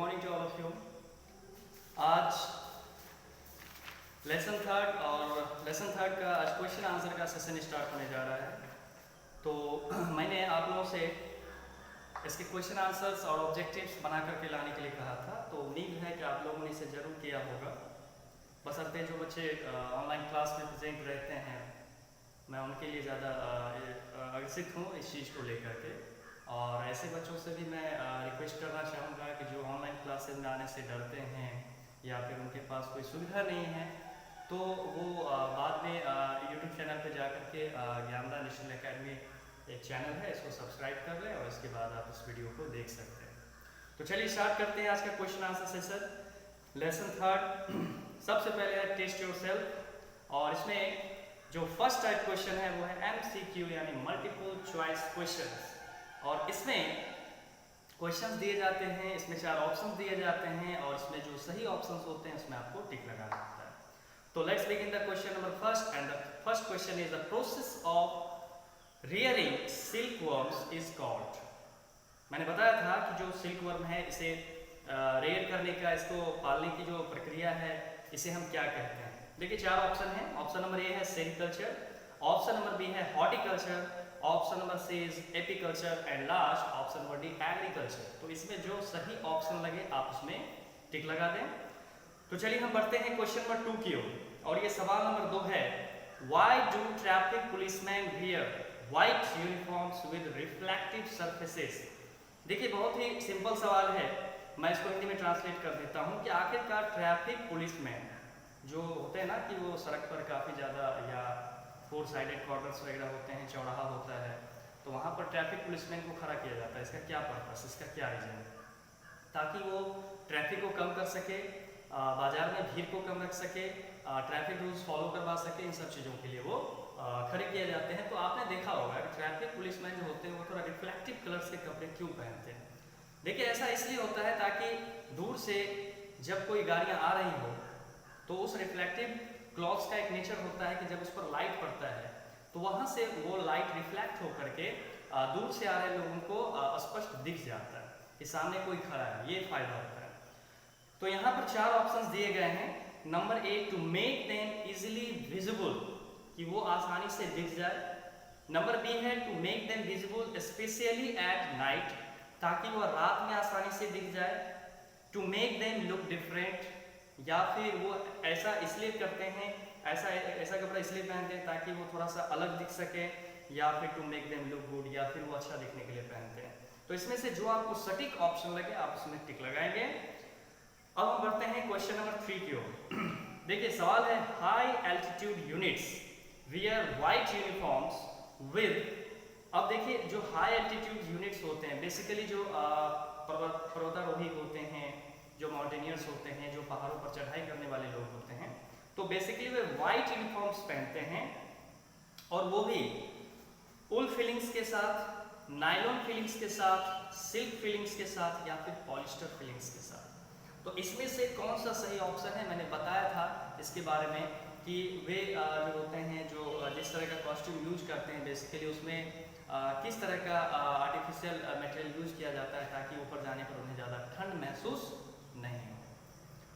Morning to all of you. आज lesson third का आज क्वेश्चन आंसर का सेशन स्टार्ट होने जा रहा है। तो मैंने आप लोगों से इसके क्वेश्चन आंसर्स और ऑब्जेक्टिव्स बना करके लाने के लिए कहा था, तो उम्मीद है कि आप लोगों ने इसे ज़रूर किया होगा। बशर्ते जो बच्चे ऑनलाइन क्लास में प्रेजेंट रहते हैं, मैं उनके लिए ज़्यादा अग्रसित हूँ इस चीज़ को लेकर के। और ऐसे बच्चों से भी मैं रिक्वेस्ट करना चाहूँगा कि जो ऑनलाइन क्लासेज में आने से डरते हैं या फिर उनके पास कोई सुविधा नहीं है, तो वो बाद में यूट्यूब चैनल पे जा कर के ज्ञानदान नेशनल एकेडमी एक चैनल है, इसको सब्सक्राइब कर लें और इसके बाद आप इस वीडियो को देख सकते हैं। तो चलिए स्टार्ट करते हैं आज का question answer session. Lesson third सबसे पहले है टेस्ट योर सेल्फ, और इसमें जो फर्स्ट टाइप क्वेश्चन है वो है MCQ यानी मल्टीपल चॉइस क्वेश्चंस। और इसमें क्वेश्चंस दिए जाते हैं, इसमें 4 ऑप्शंस दिए जाते हैं और इसमें जो सही ऑप्शंस होते हैं उसमें आपको टिक लगाना होता है। तो let's begin the question number first, and the first question is the process of rearing silkworms is called. मैंने बताया था कि जो सिल्कवर्म है इसे रेयर करने का, इसको पालने की जो प्रक्रिया है, इसे हम क्या कहते हैं। देखिए 4 ऑप्शन है। ऑप्शन नंबर ए है सेरिकल्चर, ऑप्शन नंबर बी है horticulture, option number C is apiculture and last option number D agriculture. तो इसमें जो सही ऑप्शन लगे आप उसमें टिक लगा दें। तो चलिए हम बढ़ते हैं क्वेश्चन नंबर 2 की ओर, और ये सवाल नंबर 2 है, why do traffic policeman wear white uniforms with reflective surfaces. देखिए बहुत ही सिंपल सवाल है, मैं इसको हिंदी में ट्रांसलेट कर देता हूँ कि आखिरकार ट्रैफिक पुलिसमैन जो होते हैं ना कि वो सड़क पर काफ़ी ज़्यादा या 4 साइडेड कॉर्नर्स वगैरह होते हैं, चौराहा होता है, तो वहाँ पर ट्रैफिक पुलिसमैन को खड़ा किया जाता है। इसका क्या पर्पस, इसका क्या रीज़न है? ताकि वो ट्रैफिक को कम कर सके, बाजार में भीड़ को कम रख सके, ट्रैफिक रूल्स फॉलो करवा सके, इन सब चीज़ों के लिए वो खड़े किए जाते हैं। तो आपने देखा होगा कि ट्रैफिक पुलिसमैन जो होते हैं वो थोड़ा रिफ्लेक्टिव कलर्स के कपड़े क्यों पहनते हैं। देखिए ऐसा इसलिए होता है ताकि दूर से जब कोई गाड़ियाँ आ रही हो तो उस रिफ्लेक्टिव क्लॉथ्स का एक नेचर होता है कि जब उस पर लाइट पड़ता है तो वहाँ से वो लाइट रिफ्लेक्ट होकर के दूर से आ रहे लोगों को स्पष्ट दिख जाता है कि सामने कोई खड़ा है, ये फायदा होता है। तो यहाँ पर 4 ऑप्शंस दिए गए हैं। Number A, to make them easily visible, कि वो आसानी से दिख जाए। नंबर बी है to make them visible specially at night, ताकि वो रात में आसानी से दिख जाए। To make them look different, या फिर वो ऐसा इसलिए करते हैं, ऐसा कपड़ा इसलिए पहनते हैं ताकि वो थोड़ा सा अलग दिख सके, या फिर to make them look good, या फिर वो अच्छा दिखने के लिए पहनते हैं। तो इसमें से जो आपको सटीक ऑप्शन लगे आप उसमें टिक लगाएंगे। अब हम बढ़ते हैं क्वेश्चन नंबर 3 की ओर। देखिए सवाल है, high altitude units wear white uniforms with. अब देखिए जो हाई एल्टीट्यूड यूनिट्स होते हैं, बेसिकली जो पर्वतारोही होते हैं, जो माउंटेनियर्स होते हैं, जो पहाड़ों पर चढ़ाई करने वाले लोग होते हैं, तो बेसिकली वे व्हाइट यूनिफॉर्म्स पहनते हैं, और वो भी उल फिलिंग्स के साथ, नायलॉन फिलिंग्स के साथ, सिल्क फिलिंग्स के साथ, या फिर पॉलिस्टर फिलिंग्स के साथ। तो इसमें से कौन सा सही ऑप्शन है? मैंने बताया था इसके बारे में कि वे जो होते हैं, जो जिस तरह का कॉस्ट्यूम यूज करते हैं, बेसिकली उसमें किस तरह का आर्टिफिशियल मटेरियल यूज किया जाता है ताकि ऊपर जाने पर उन्हें ज़्यादा ठंड महसूस नहीं हो।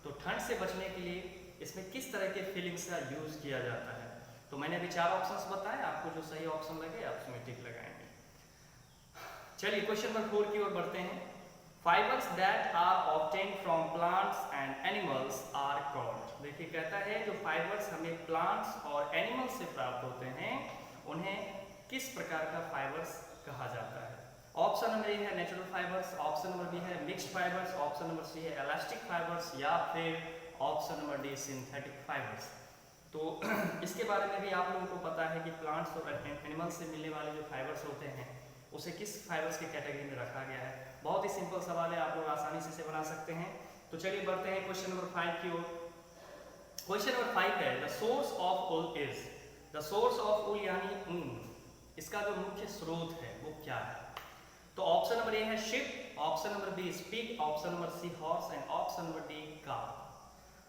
तो ठंड से बचने के लिए इसमें किस तरह के फीलिंग्स का यूज किया जाता है। तो मैंने अभी 4 ऑप्शंस बताए, आपको जो सही ऑप्शन लगे आप उसमें टिक लगाएंगे। चलिए क्वेश्चन नंबर 4 की ओर बढ़ते हैं। Fibres that are obtained from plants and animals are called. देखिए कहता है जो फाइबर्स हमें प्लांट्स और एनिमल्स से प्राप्त होते हैं उन्हें किस प्रकार का फाइबर्स कहा जाता है। ऑप्शन नंबर ए है natural fibres, option number B है mixed fibres, option number C है इलास्टिक फाइबर्स, या फिर option number D synthetic fibres. तो इसके बारे में भी आप लोगों को पता है कि प्लांट्स और एनिमल्स से मिलने वाले जो फाइबर्स होते हैं उसे किस फाइबर्स की कैटेगरी में रखा गया है। बहुत ही सिंपल सवाल है, आप लोग आसानी से इसे बना सकते हैं। तो चलिए बढ़ते हैं क्वेश्चन नंबर 5 की ओर। क्वेश्चन नंबर 5 है, the source of wool is. The source of wool यानी ऊन, इसका जो मुख्य स्रोत है वो क्या है। तो ऑप्शन नंबर ए है sheep, option number B is pig, option number C horse, and option number D cow.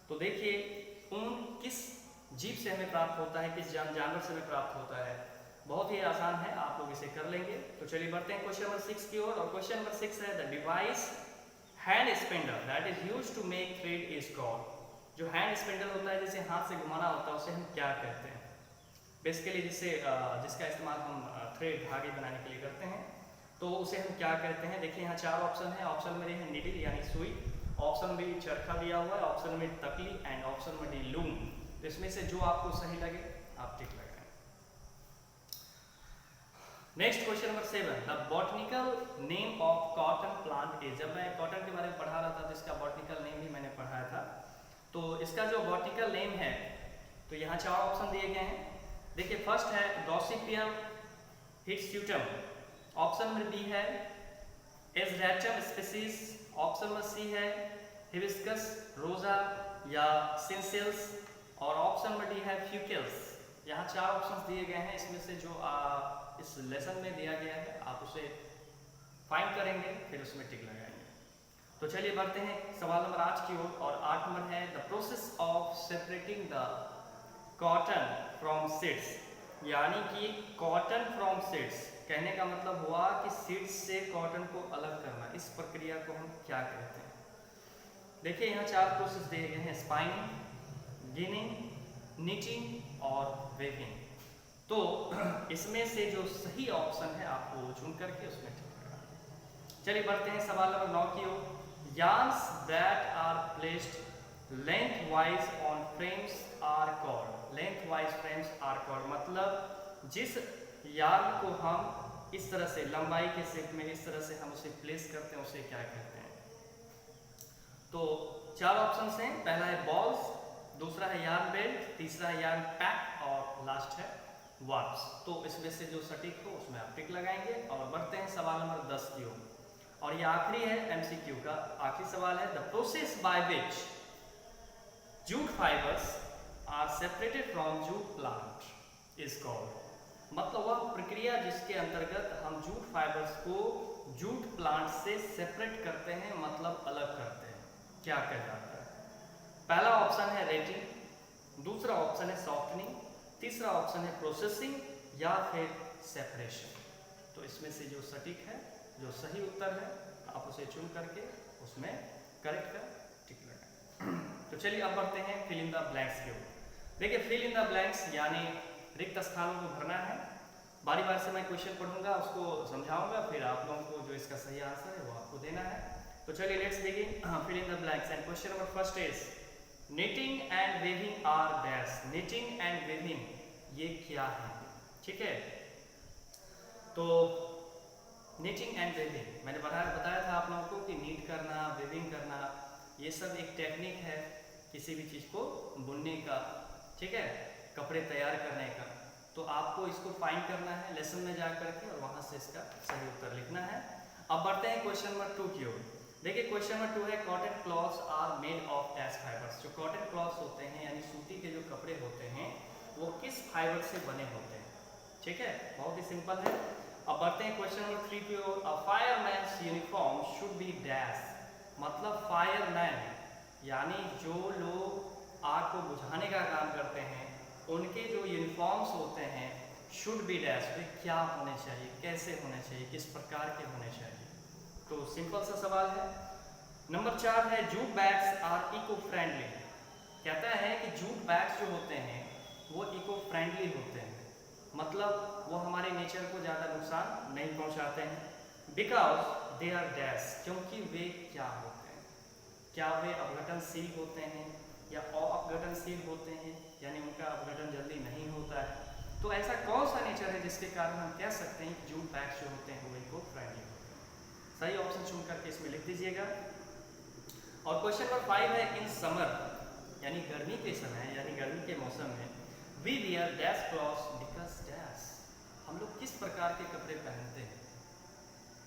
तो देखिए ऊन किस जीव से हमें प्राप्त होता है, किस जानवर से हमें प्राप्त होता है। बहुत ही आसान है, आप लोग इसे कर लेंगे। तो चलिए बढ़ते हैं क्वेश्चन नंबर 6 की ओर, और क्वेश्चन नंबर 6 है, the device hand spindle that is used to make thread is called. जो हैंड स्पेंडल होता है जिसे हाथ से घुमाना होता है उसे हम क्या कहते हैं? बेसिकली जिसका इस्तेमाल हम थ्रेड धागे बनाने के लिए करते हैं तो उसे हम क्या कहते हैं? देखिए यहाँ 4 ऑप्शन है। ऑप्शन में है नीडल यानी सुई, ऑप्शन में चरखा दिया हुआ है, ऑप्शन में तकली एंड ऑप्शन में डी लूम। तो इसमें से जो आपको सही लगे आप टिक लगाएं। Next question number 7, the botanical name of cotton plant is. जब मैं कॉटन के बारे में पढ़ा रहा था तो इसका बॉटनिकल नेम भी मैंने पढ़ाया था। तो इसका जो बॉटनिकल नेम है तो यहाँ 4 ऑप्शन दिए गए हैं। देखिए फर्स्ट है गॉसिपियम हिट्सूटम, ऑप्शन नंबर बी है एजरेटम स्पीसीज, ऑप्शन नंबर सी है हिबिस्कस रोजा या सिंसेल्स और ऑप्शन नंबर डी है फ्यूकेल्स। यहाँ 4 ऑप्शंस दिए गए हैं। इसमें से जो इस लेसन में दिया गया है आप उसे फाइंड करेंगे फिर उसमें टिक लगाएंगे। तो चलिए बढ़ते हैं सवाल नंबर 8 की ओर और 8 नंबर है the process of separating the cotton from seeds. यानी कि कॉटन फ्रॉम सीड्स कहने का मतलब हुआ कि सीड्स से कॉटन को अलग करना। इस प्रक्रिया को हम क्या कहते हैं? देखिए यहाँ 4 प्रोसेस दिए गए हैं, स्पाइनिंग, गिनिंग, नीटिंग और वेविंग। तो इसमें से जो सही ऑप्शन है आपको चुन करके उसमें टिक लगाना। चलिए बढ़ते हैं सवाल नंबर 9 की ओर। yarns that are placed lengthwise on frames are called। lengthwise frames are called मतलब जिस यार्न को हम इस तरह से लंबाई के शेप में इस तरह से हम उसे प्लेस करते हैं उसे क्या कहते हैं? तो 4 ऑप्शंस हैं। पहला है बॉल्स, दूसरा है यार्न बेल्ट, तीसरा है यार्न पैक और लास्ट है वार्प्स। तो इसमें से जो सटीक हो उसमें आप टिक लगाएंगे और बढ़ते हैं सवाल नंबर 10 की ओर और ये आखिरी है एमसीक्यू का आखिरी सवाल है the process by which jute fibres are separated from jute plant is called. मतलब वह प्रक्रिया जिसके अंतर्गत हम जूट फाइबर्स को जूट प्लांट से सेपरेट करते हैं मतलब अलग करते हैं, क्या कहा जाता है? पहला ऑप्शन है रेटिंग, दूसरा ऑप्शन है सॉफ्टनिंग, तीसरा ऑप्शन है प्रोसेसिंग या फिर सेपरेशन। तो इसमें से जो सटीक है जो सही उत्तर है आप उसे चुन करके उसमें करेक्ट का टिक लगाएं। तो चलिए अब बढ़ते हैं फिल इन द ब्लैंक्स की ओर। देखिए फिल इन द ब्लैंक्स यानी रिक्त स्थानों को भरना है। बारी बारी से मैं क्वेश्चन पढ़ूंगा उसको समझाऊंगा फिर आप लोगों को जो इसका सही आंसर है वो आपको देना है। तो चलिए let's begin fill in the blanks and question number first is knitting and weaving are dash। knitting and weaving ये क्या है? ठीक है, तो knitting and weaving मैंने बताया था आप लोगों को कि नीट करना weaving करना ये सब एक टेक्निक है किसी भी चीज़ को बुनने का, ठीक है, कपड़े तैयार करने का। तो आपको इसको फाइंड करना है लेसन में जा करके और वहाँ से इसका सही उत्तर लिखना है। अब बढ़ते हैं क्वेश्चन नंबर 2 की ओर। देखिए क्वेश्चन नंबर 2 है cotton clothes are made of dash fibres. जो कॉटन क्लॉथ्स होते हैं यानी सूती के जो कपड़े होते हैं वो किस फाइबर से बने होते हैं? ठीक है, बहुत ही सिंपल है। अब बढ़ते हैं क्वेश्चन नंबर 3 की ओर। अ फायरमैन्स यूनिफॉर्म शुड बी डैश। मतलब फायरमैन यानी जो लोग आग को बुझाने का काम करते हैं उनके जो यूनिफॉर्म्स होते हैं शुड बी डैश, वे क्या होने चाहिए, कैसे होने चाहिए, किस प्रकार के होने चाहिए? तो सिंपल सा सवाल है। नंबर 4 है jute bags are eco friendly. कहता है कि जूट बैग्स जो होते हैं वो इको फ्रेंडली होते हैं, मतलब वो हमारे नेचर को ज़्यादा नुकसान नहीं पहुंचाते हैं। बिकॉज दे आर डैश, क्योंकि वे क्या होते हैं? क्या वे अपघटनशील होते हैं या अपघटनशील होते हैं, यानी उनका अपघटन जल्दी नहीं होता है। तो ऐसा कौन सा नेचर है जिसके कारण हम कह सकते हैं कि जूट बैग्स जो होते हैं वो इको फ्रेंडली होते हैं? सही ऑप्शन चुन करके इसमें लिख दीजिएगा। और क्वेश्चन नंबर 5 है इन समर यानी गर्मी के समय यानी गर्मी के मौसम में we wear dash clothes because dash, हम लोग किस प्रकार के कपड़े पहनते हैं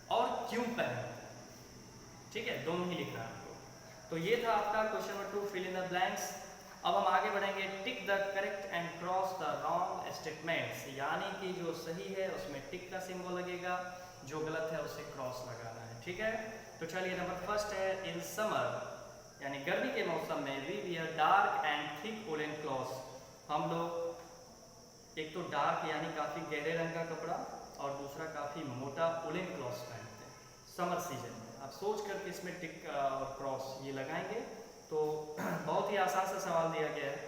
और क्यों पहनते हैं? ठीक है, दोनों ही लिखना है आपको। तो ये था आपका question number 2 fill in the blanks. अब हम आगे बढ़ेंगे tick the correct and cross the wrong statements, यानी कि जो सही है उसमें टिक का सिंबल लगेगा, जो गलत है उसे क्रॉस लगाना है। ठीक है, तो चलिए नंबर फर्स्ट है इन समर यानी गर्मी के मौसम में we wear dark and thick woollen clothes. हम लोग एक तो डार्क यानी काफ़ी गहरे रंग का कपड़ा और दूसरा काफ़ी मोटा वुलन क्लॉथ्स पहनते हैं समर सीजन में। अब सोच करके इसमें टिक और क्रॉस ये लगाएंगे। तो बहुत ही आसान सा सवाल दिया गया है।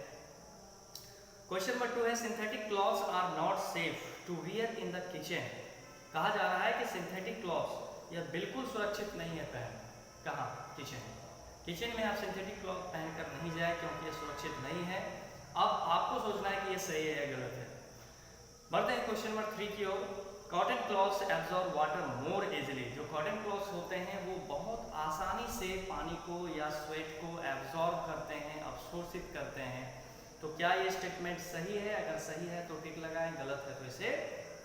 क्वेश्चन नंबर 2 है synthetic clothes are not safe to wear in the kitchen. कहा जा रहा है कि सिंथेटिक क्लॉथ्स यह बिल्कुल सुरक्षित नहीं है पहन। कहाँ? किचन में आप सिंथेटिक क्लॉथ पहनकर नहीं जाए क्योंकि ये सुरक्षित नहीं है। अब आपको सोचना है कि ये सही है या गलत है। बढ़ते हैं क्वेश्चन नंबर 3 की ओर। Cotton clothes absorb water more easily. जो कॉटन क्लॉथ्स होते हैं वो बहुत आसानी से पानी को या स्वेट को एब्जॉर्ब करते हैं, अवशोषित करते हैं। तो क्या ये स्टेटमेंट सही है? अगर सही है तो टिक लगाएं, गलत है तो इसे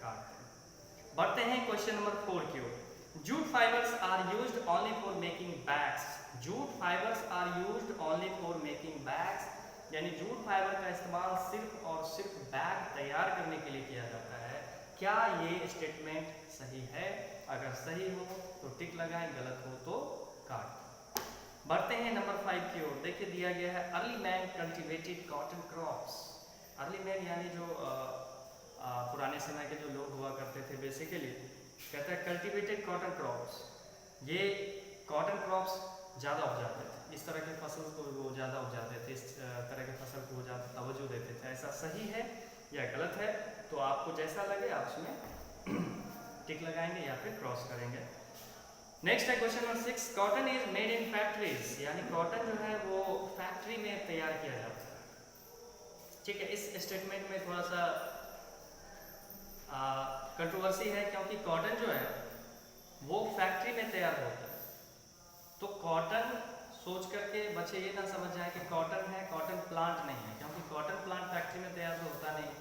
काट दें। बढ़ते हैं क्वेश्चन नंबर 4 की ओर। Jute fibres are used only for making bags. Jute fibres are used only for making bags, यानी जूट फाइबर का इस्तेमाल सिर्फ और सिर्फ बैग तैयार करने के लिए किया जाता है। क्या ये स्टेटमेंट सही है? अगर सही हो तो टिक लगाएं, गलत हो तो काट। बढ़ते हैं नंबर 5 की ओर। देखिए दिया गया है early man cultivated cotton crops. Early man यानी जो पुराने समय के जो लोग हुआ करते थे, बेसिकली कहता है कल्टिवेटेड कॉटन क्रॉप्स। ये कॉटन क्रॉप्स ज़्यादा उपजाते थे, इस तरह के फसल को वो ज़्यादा उपजाते थे, इस तरह के फसल को वो ज़्यादा तवज्जो देते थे। ऐसा सही है या गलत है? तो आपको जैसा लगे आप उसमें टिक लगाएंगे या फिर क्रॉस करेंगे। नेक्स्ट है question number 6। Cotton is made in factories, यानी कॉटन जो है वो फैक्ट्री में तैयार किया जाता है। ठीक है, इस स्टेटमेंट में थोड़ा सा कंट्रोवर्सी है क्योंकि कॉटन जो है वो फैक्ट्री में तैयार होता है। तो कॉटन सोच करके बच्चे ये ना समझ जाए कि कॉटन है, कॉटन प्लांट नहीं है, क्योंकि कॉटन प्लांट फैक्ट्री में तैयार तो होता नहीं।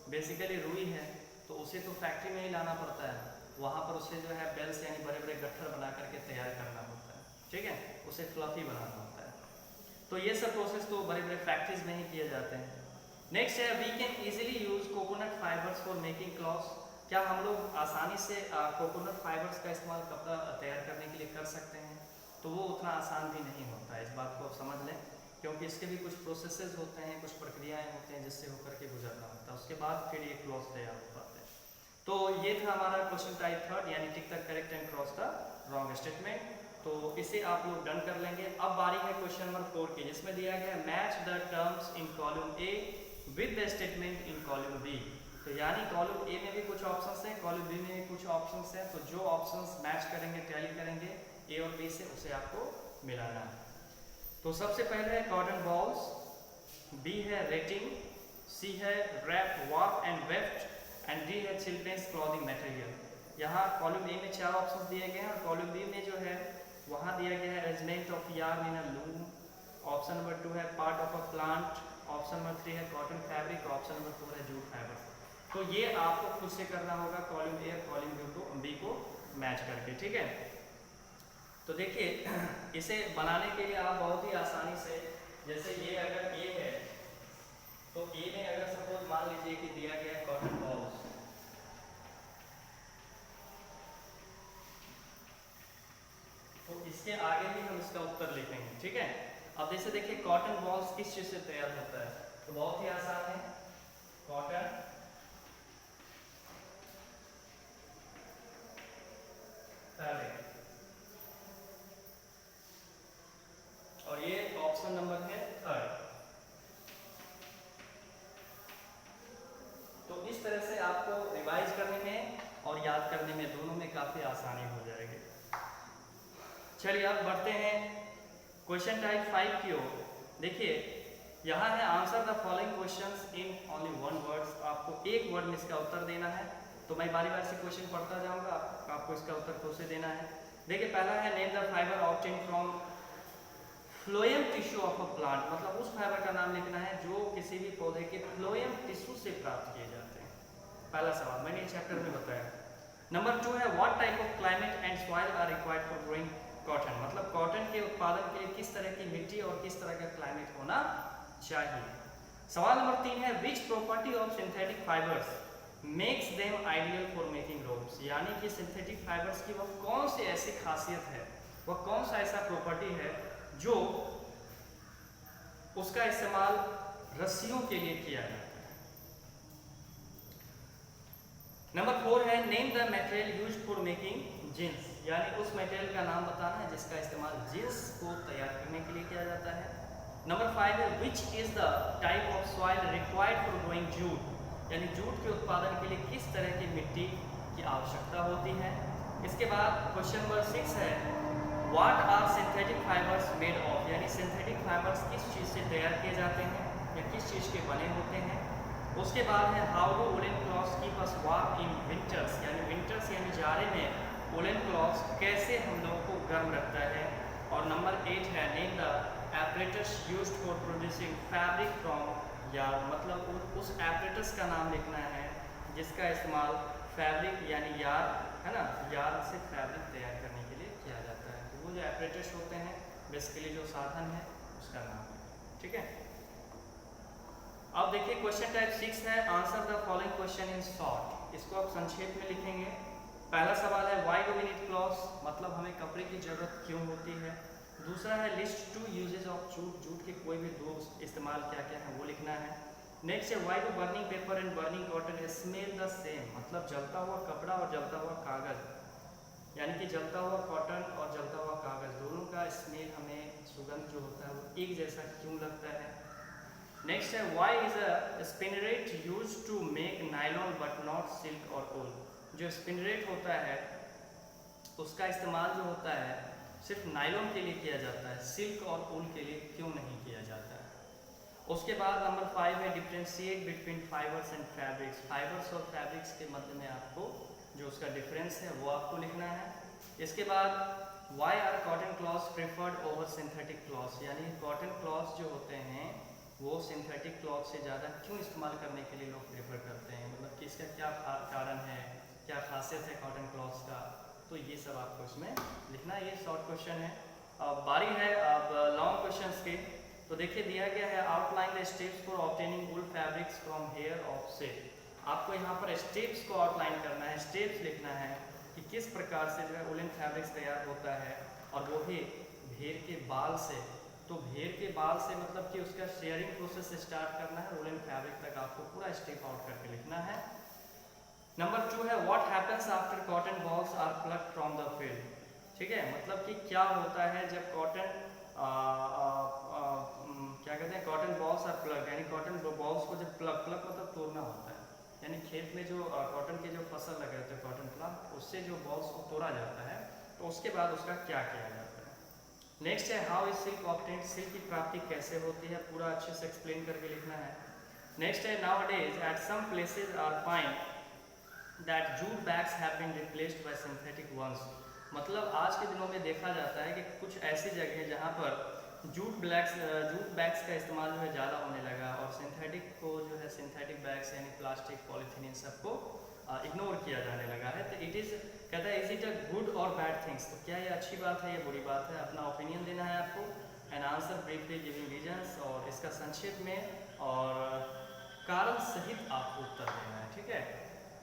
बेसिकली रुई है तो उसे तो फैक्ट्री में ही लाना पड़ता है, वहाँ पर उसे जो है बेल्स यानी बड़े बड़े गट्ठर बना करके तैयार करना होता है। ठीक है, उसे फ्लफी बनाना होता है। तो ये सब प्रोसेस तो बड़े बड़े फैक्ट्रीज में ही किए जाते हैं। नेक्स्ट है we can easily use coconut fibres for making clothes. क्या हम लोग आसानी से कोकोनट फाइबर्स का इस्तेमाल कपड़ा तैयार करने के लिए कर सकते हैं? तो वो उतना आसान भी नहीं होता है, इस बात को समझ लें, क्योंकि इसके भी कुछ प्रोसेसेस होते हैं, कुछ प्रक्रियाएं होते हैं जिससे होकर के गुजरना होता है, उसके बाद फिर ये क्लॉथ तैयार हो पाते हैं। तो ये था हमारा क्वेश्चन टाइप 3, यानी टिक the correct and cross the wrong statement. तो इसे आप लोग डन कर लेंगे। अब बारी है क्वेश्चन नंबर 4 की, जिसमें दिया गया match the terms in column A with the statement in column B. तो यानी कॉलम ए में भी कुछ ऑप्शंस हैं, कॉलम बी में भी कुछ ऑप्शंस हैं। तो जो ऑप्शंस मैच करेंगे, टैली करेंगे ए और बी से, उसे आपको मिलाना है। तो सबसे पहले है कॉटन बॉल्स, बी है रेटिंग, सी है wrap warp and weft and D है चिल्ड्रेंस क्लॉथिंग मटेरियल। यहाँ कॉलम ए में 4 ऑप्शंस दिए गए हैं और कॉलम बी में जो है वहाँ दिया गया है arrangement of yarn in a loom. Option number 2 है part of a plant. Option number 3 है कॉटन फैब्रिक। ऑप्शन नंबर 4 है जूट फाइबर। तो ये आपको खुद से करना होगा कॉलम ए और कॉलम बी को मैच करके। ठीक है, तो देखिए इसे बनाने के लिए आप बहुत ही आसानी से, जैसे ये अगर ए है तो ए में अगर सपोज मान लीजिए कि दिया गया है कॉटन बॉल्स, तो इसके आगे भी हम इसका उत्तर लिखेंगे। ठीक है, अब जैसे देखिए कॉटन बॉल्स किस चीज से तैयार होता है, तो बहुत ही आसान है, कॉटन फैब्रिक, और ये ऑप्शन नंबर है 3rd। तो इस तरह से आपको रिवाइज करने में और याद करने में दोनों में काफी आसानी हो जाएगी। चलिए अब बढ़ते हैं क्वेश्चन टाइप 5 की ओर। देखिए यहाँ है answer the following questions in only 1 words. आपको एक वर्ड में इसका उत्तर देना है। तो मैं बारी बारी से क्वेश्चन पढ़ता जाऊंगा, आपको इसका उत्तर खुद से देना है। देखिए पहला है name the fibre obtain from phloem tissue of a plant, मतलब उस फाइबर का नाम लिखना है जो किसी भी पौधे के फ्लोएम टिश्यू से प्राप्त किए जाते हैं। पहला सवाल मैंने इस चैप्टर में बताया। नंबर 2 है what type of climate and soil are required for growing cotton, मतलब कॉटन के उत्पादन के लिए किस तरह की मिट्टी और किस तरह का क्लाइमेट होना चाहिए। सवाल नंबर 3 है which property of synthetic fibres makes them ideal for making ropes, यानी कि सिंथेटिक फाइबर्स की वह कौन सी ऐसी खासियत है, वह कौन सा ऐसा प्रॉपर्टी है जो उसका इस्तेमाल रस्सियों के लिए किया जाता है। नंबर 4 है name the material used for making jeans, यानी उस मटेरियल का नाम बताना है जिसका इस्तेमाल जींस को तैयार करने के लिए किया जाता है। नंबर 5 है which is the type of soil required for growing jute, यानी जूट के उत्पादन के लिए किस तरह की मिट्टी की आवश्यकता होती है। इसके बाद क्वेश्चन नंबर 6 है what are synthetic fibres made of, यानी सिंथेटिक फाइबर्स किस चीज़ से तैयार किए जाते हैं या किस चीज़ के बने होते हैं। उसके बाद है how do woollen clothes keep us warm in winters, यानी विंटर्स यानी जाड़े में वुलन क्लॉथ्स कैसे हम लोगों को गर्म रखता है। और नंबर 8 है name the apparatus used for producing fabric from yarn, मतलब उस एपरेटस का नाम लिखना है जिसका इस्तेमाल फैब्रिक यानी यार्न है ना, यार्न से फैब्रिक तैयार करने के लिए किया जाता है। तो वो जो एपरेटस होते हैं बेसिकली जो साधन है उसका नाम है। ठीक है, अब देखिए क्वेश्चन टाइप 6 है answer the following question in short. इसको आप संक्षेप में लिखेंगे। पहला सवाल है why do we need clothes, मतलब हमें कपड़े की जरूरत क्यों होती है। दूसरा है list 2 uses of jute, jute के कोई भी 2 इस्तेमाल क्या क्या है वो लिखना है। नेक्स्ट है why do burning paper and burning cotton smell the same, मतलब जलता हुआ कपड़ा और जलता हुआ कागज, यानी कि जलता हुआ कॉटन और जलता हुआ कागज दोनों का स्मेल हमें सुगंध जो होता है वो एक जैसा क्यों लगता है। नेक्स्ट है why is a spinneret use to make nylon but not silk और वूल, जो स्पिनरेट होता है उसका इस्तेमाल जो होता है सिर्फ नायलॉन के लिए किया जाता है, सिल्क और वूल के लिए क्यों नहीं किया जाता है। उसके बाद नंबर 5 है differentiate between fibres and fabrics, fibres और फैब्रिक्स के मध्य में आपको जो उसका डिफरेंस है वो आपको लिखना है। इसके बाद why are cotton clothes preferred over synthetic clothes, यानी कॉटन क्लॉथ्स जो होते हैं वो सिंथेटिक क्लॉथ से ज़्यादा क्यों इस्तेमाल करने के लिए लोग प्रेफर करते हैं, मतलब कि इसका क्या कारण है, क्या खासियत है कॉटन क्लॉथ्स का, तो ये सब आपको इसमें लिखना है। ये शॉर्ट क्वेश्चन है। अब बारी है अब लॉन्ग क्वेश्चंस के। तो देखिए दिया गया है outline the steps for obtaining wool fabrics from here of silk. आपको यहाँ पर स्टेप्स को आउटलाइन करना है, स्टेप्स लिखना है कि किस प्रकार से जो है वुलन फैब्रिक्स तैयार होता है, और वो भी भेड़ के बाल से। तो भेड़ के बाल से मतलब कि उसका शेयरिंग प्रोसेस स्टार्ट करना है, वुलन फैब्रिक तक आपको पूरा स्टेप आउट करके लिखना है। नंबर 2 है what happens after cotton balls are plucked from the field. ठीक है, मतलब कि क्या होता है जब कॉटन क्या कहते हैं कॉटन बॉल्स आर प्लग, यानी कॉटन बॉल्स को जब प्लग मतलब तोड़ना होता है, यानी खेत में जो कॉटन के जो फसल लगे होते हैं कॉटन प्लग, उससे जो बॉल्स को तोड़ा जाता है तो उसके बाद उसका क्या किया जाता है। नेक्स्ट है how is silk obtained, silk की प्राप्ति कैसे होती है, पूरा अच्छे से एक्सप्लेन करके लिखना है। नेक्स्ट है nowadays at some places are find that jute bags have been replaced by synthetic ones, मतलब आज के दिनों में देखा जाता है कि कुछ ऐसी जगह जहाँ पर जूट बैग्स का इस्तेमाल जो है ज़्यादा होने लगा और सिंथेटिक को जो है सिंथेटिक बैग्स यानी प्लास्टिक पॉलीथीन इन सबको इग्नोर किया जाने लगा है। तो इट इज़ कहता है इज इट अ गुड और बैड थिंग्स, तो क्या ये अच्छी बात है या बुरी बात है, अपना ओपिनियन देना है आपको। And answer briefly giving reasons, और इसका संक्षेप में और कारण सहित आपको उत्तर देना है। ठीक है,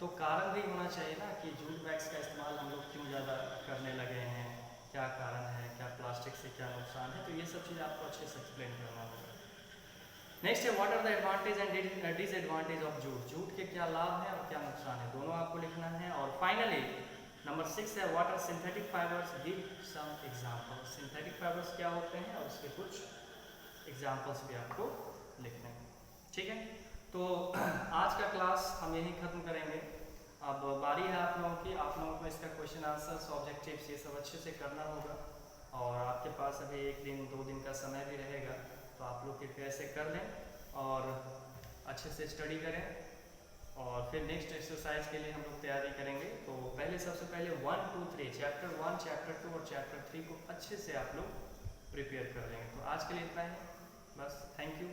तो कारण भी होना चाहिए ना कि जूट बैग्स का इस्तेमाल हम लोग क्यों ज़्यादा करने लगे हैं, क्या कारण है, क्या प्लास्टिक से क्या नुकसान है, तो ये सब चीज़ आपको अच्छे से एक्सप्लेन करना होगा। नेक्स्ट है what are the advantage and disadvantage of jute, jute के क्या लाभ हैं और क्या नुकसान है, दोनों आपको लिखना है। और फाइनली नंबर 6 है what are synthetic fibres, give some example, synthetic fibres क्या होते हैं और उसके कुछ एग्जांपल्स भी आपको लिखने हैं। ठीक है, तो आज का क्लास हम यहीं ख़त्म करेंगे। अब बारी है आप लोगों की, आप लोगों को इसका क्वेश्चन आंसर्स ऑब्जेक्टिव्स ये सब अच्छे से करना होगा, और आपके पास अभी 1 दिन 2 दिन का समय भी रहेगा, तो आप लोग कृपया ऐसे कर लें और अच्छे से स्टडी करें, और फिर नेक्स्ट एक्सरसाइज के लिए हम लोग तैयारी करेंगे। तो पहले सबसे पहले 1, 2, 3 चैप्टर 1, चैप्टर 2 और चैप्टर 3 को अच्छे से आप लोग प्रिपेयर कर लेंगे। तो आज के लिए इतना ही, बस, थैंक यू।